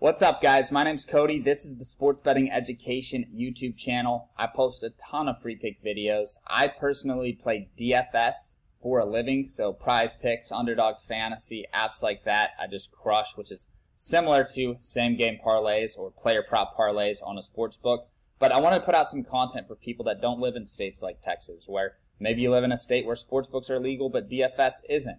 What's up, guys? My name's Cody. This is the Sports Betting Education YouTube channel. I post a ton of free pick videos. I personally play DFS for a living, so Prize Picks, Underdog Fantasy, apps like that I just crush, which is similar to same game parlays or player prop parlays on a sports book. But I want to put out some content for people that don't live in states like Texas, where maybe you live in a state where sports books are legal but DFS isn't.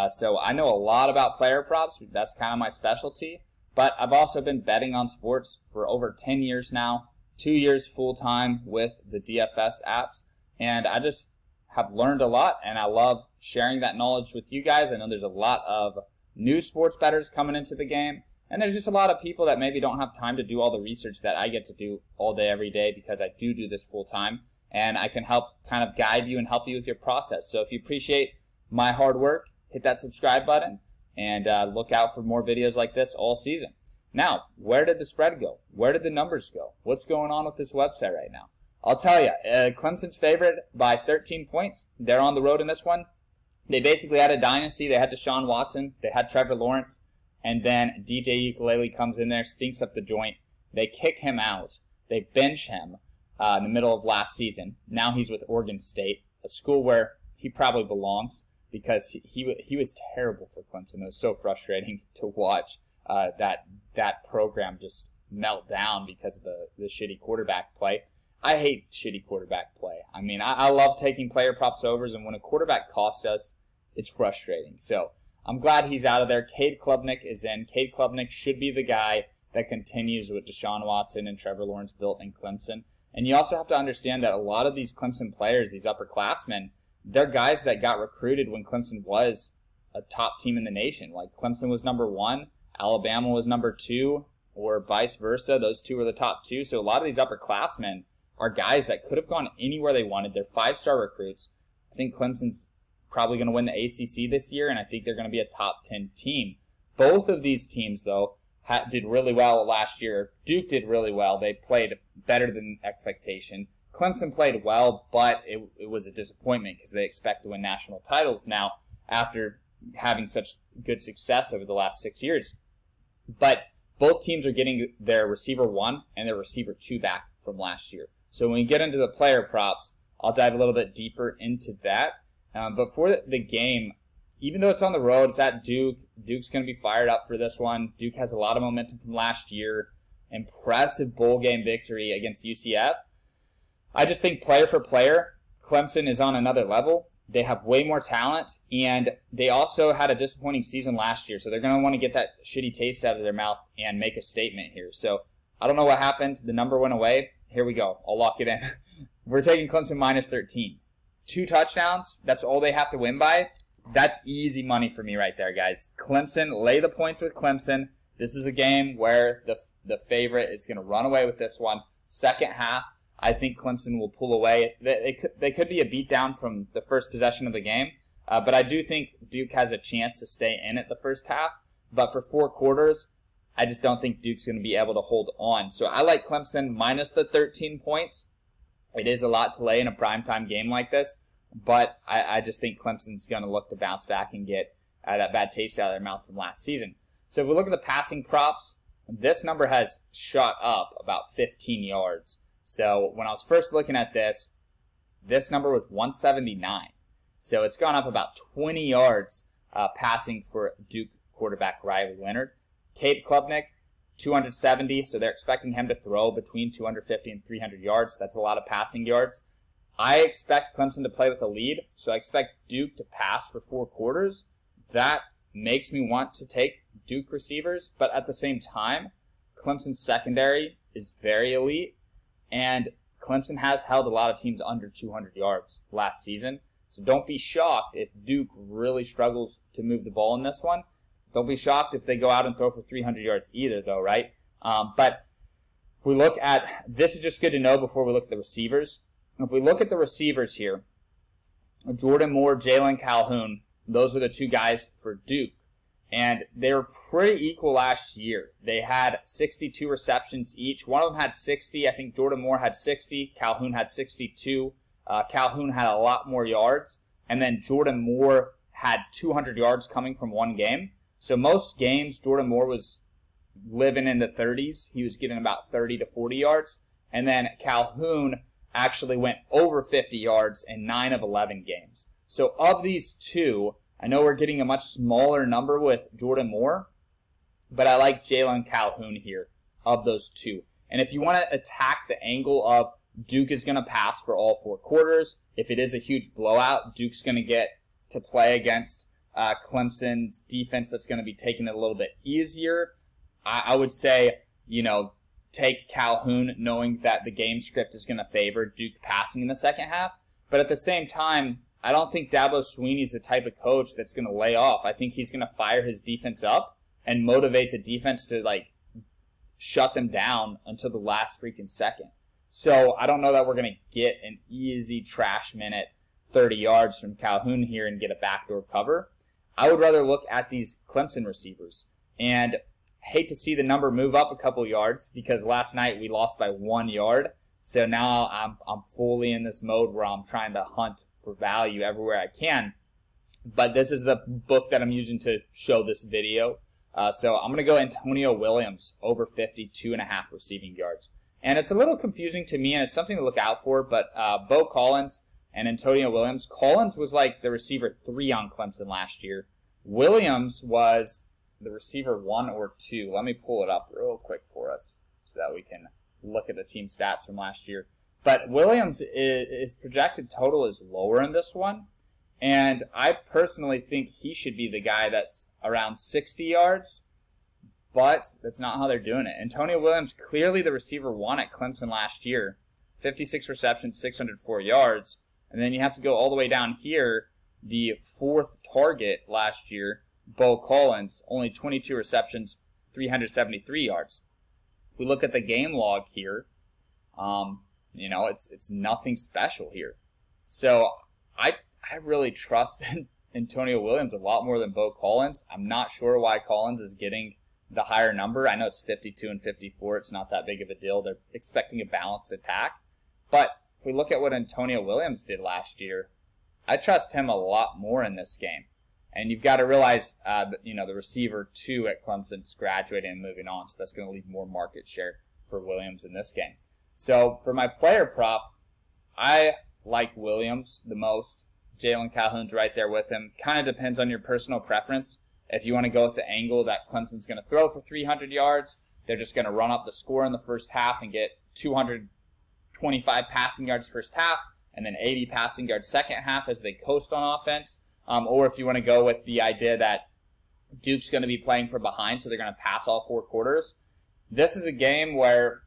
So I know a lot about player props. That's kind of my specialty. But I've also been betting on sports for over 10 years now, 2 years full-time with the DFS apps. And I just have learned a lot, and I love sharing that knowledge with you guys. I know there's a lot of new sports bettors coming into the game, and there's just a lot of people that maybe don't have time to do all the research that I get to do all day, every day, because I do this full-time. And I can help kind of guide you and help you with your process. So if you appreciate my hard work, hit that subscribe button. And look out for more videos like this all season. Now, where did the spread go? Where did the numbers go? What's going on with this website right now? I'll tell you, Clemson's favored by 13 points. They're on the road in this one. They basically had a dynasty. They had Deshaun Watson. They had Trevor Lawrence. And then DJ Ukulele comes in there, stinks up the joint. They kick him out. They bench him in the middle of last season. Now he's with Oregon State, a school where he probably belongs, because he was terrible for Clemson. It was so frustrating to watch that program just melt down because of the shitty quarterback play. I hate shitty quarterback play. I mean, I love taking player props overs, and when a quarterback costs us, it's frustrating. So I'm glad he's out of there. Cade Klubnik is in. Cade Klubnik should be the guy that continues what Deshaun Watson and Trevor Lawrence built in Clemson. And you also have to understand that a lot of these Clemson players, these upperclassmen, they're guys that got recruited when Clemson was a top team in the nation. Like Clemson was number 1, Alabama was number 2, or vice versa. Those two were the top 2. So a lot of these upperclassmen are guys that could have gone anywhere they wanted. They're 5-star recruits. I think Clemson's probably going to win the ACC this year, and I think they're going to be a top 10 team. Both of these teams, though, did really well last year. Duke did really well. They played better than expectation. Clemson played well, but it was a disappointment because they expect to win national titles now after having such good success over the last 6 years. But both teams are getting their receiver 1 and their receiver 2 back from last year. So when we get into the player props, I'll dive a little bit deeper into that. But for the game, even though it's on the road, it's at Duke. Duke's going to be fired up for this one. Duke has a lot of momentum from last year. Impressive bowl game victory against UCF. I just think player for player, Clemson is on another level. They have way more talent, and they also had a disappointing season last year, so they're going to want to get that shitty taste out of their mouth and make a statement here. So I don't know what happened. The number went away. Here we go. I'll lock it in. We're taking Clemson minus 13. 2 touchdowns, that's all they have to win by. That's easy money for me right there, guys. Clemson, lay the points with Clemson. This is a game where the favorite is going to run away with this one. Second half, I think Clemson will pull away. They could be a beatdown from the first possession of the game, but I do think Duke has a chance to stay in it the first half. But for 4 quarters, I just don't think Duke's going to be able to hold on. So I like Clemson minus the 13 points. It is a lot to lay in a primetime game like this, but I just think Clemson's going to look to bounce back and get that bad taste out of their mouth from last season. So if we look at the passing props, this number has shot up about 15 yards. So when I was first looking at this number was 179. So it's gone up about 20 yards passing for Duke quarterback Riley Leonard. Cade Klubnik, 270, so they're expecting him to throw between 250 and 300 yards. That's a lot of passing yards. I expect Clemson to play with a lead, so I expect Duke to pass for 4 quarters. That makes me want to take Duke receivers, but at the same time, Clemson's secondary is very elite. And Clemson has held a lot of teams under 200 yards last season. So don't be shocked if Duke really struggles to move the ball in this one. Don't be shocked if they go out and throw for 300 yards either, though, right? But if we look at, this is just good to know before we look at the receivers. If we look at the receivers here, Jordan Moore, Jalen Calhoun, those are the 2 guys for Duke. And they were pretty equal last year. They had 62 receptions each. One of them had 60. I think Jordan Moore had 60. Calhoun had 62. Calhoun had a lot more yards. And then Jordan Moore had 200 yards coming from one game. So most games, Jordan Moore was living in the 30s. He was getting about 30 to 40 yards. And then Calhoun actually went over 50 yards in 9 of 11 games. So of these two, I know we're getting a much smaller number with Jordan Moore, but I like Jalen Calhoun here of those two. And if you want to attack the angle of Duke is going to pass for all 4 quarters, if it is a huge blowout, Duke's going to get to play against Clemson's defense that's going to be taking it a little bit easier. I would say, take Calhoun knowing that the game script is going to favor Duke passing in the second half. But at the same time, I don't think Dabo Swinney's the type of coach that's going to lay off. I think he's going to fire his defense up and motivate the defense to shut them down until the last freaking second. So I don't know that we're going to get an easy trash minute 30 yards from Calhoun here and get a backdoor cover. I would rather look at these Clemson receivers. And hate to see the number move up a couple yards because last night we lost by 1 yard. So now I'm fully in this mode where I'm trying to hunt for value everywhere I can. But this is the book that I'm using to show this video. So I'm going to go Antonio Williams over 52.5 receiving yards. And it's a little confusing to me, and it's something to look out for, but Bo Collins and Antonio Williams. Collins was like the receiver 3 on Clemson last year. Williams was the receiver 1 or 2. Let me pull it up real quick for us so that we can look at the team stats from last year. But Williams is projected total is lower in this one. And I personally think he should be the guy that's around 60 yards. But that's not how they're doing it. Antonio Williams, clearly the receiver 1 at Clemson last year. 56 receptions, 604 yards. And then you have to go all the way down here. The 4th target last year, Bo Collins, only 22 receptions, 373 yards. If we look at the game log here, it's nothing special here. So I really trust Antonio Williams a lot more than Bo Collins. I'm not sure why Collins is getting the higher number. I know it's 52 and 54. It's not that big of a deal. They're expecting a balanced attack. But if we look at what Antonio Williams did last year, I trust him a lot more in this game. And you've got to realize, the receiver 2 at Clemson's graduating and moving on, so that's going to leave more market share for Williams in this game. So for my player prop, I like Williams the most. Jalen Calhoun's right there with him. Kind of depends on your personal preference. If you want to go with the angle that Clemson's going to throw for 300 yards, they're just going to run up the score in the first half and get 225 passing yards first half, and then 80 passing yards second half as they coast on offense. Or if you want to go with the idea that Duke's going to be playing from behind, so they're going to pass all 4 quarters. This is a game where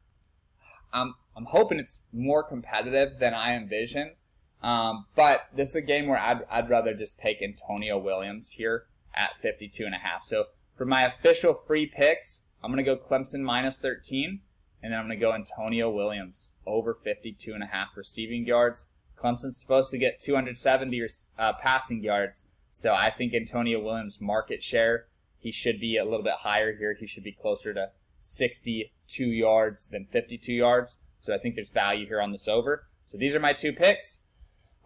I'm hoping it's more competitive than I envision. But this is a game where I'd rather just take Antonio Williams here at 52.5. So for my official free picks, I'm going to go Clemson minus 13, and then I'm going to go Antonio Williams over 52.5 receiving yards. Clemson's supposed to get 270 passing yards, so I think Antonio Williams' market share, he should be a little bit higher here. He should be closer to 62 yards than 52 yards, so I think there's value here on this over. So these are my 2 picks.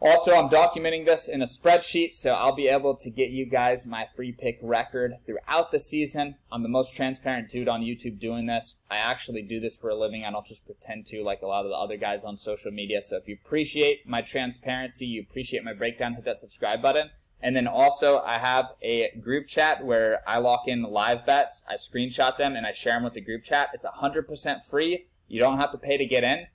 Also, I'm documenting this in a spreadsheet, so I'll be able to get you guys my free pick record throughout the season. I'm the most transparent dude on YouTube doing this. I actually do this for a living. I don't just pretend to like a lot of the other guys on social media. So if you appreciate my transparency, you appreciate my breakdown, hit that subscribe button. And then also, I have a group chat where I lock in live bets. I screenshot them and I share them with the group chat. It's 100% free. You don't have to pay to get in.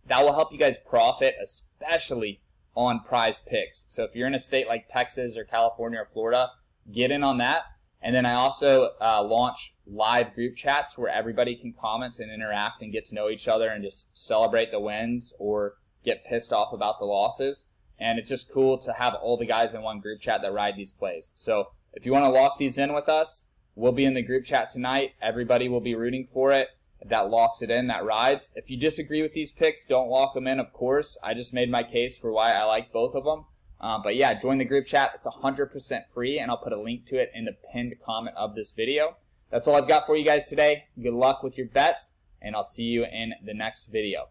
That will help you guys profit, especially on Prize Picks. So if you're in a state like Texas or California or Florida, get in on that. And then I also launch live group chats where everybody can comment and interact and get to know each other and just celebrate the wins or get pissed off about the losses. And it's just cool to have all the guys in one group chat that ride these plays. So if you want to lock these in with us, we'll be in the group chat tonight. Everybody will be rooting for it. That locks it in, that rides. If you disagree with these picks, don't lock them in, of course. I just made my case for why I like both of them. But yeah, join the group chat. It's 100% free, and I'll put a link to it in the pinned comment of this video. That's all I've got for you guys today. Good luck with your bets, and I'll see you in the next video.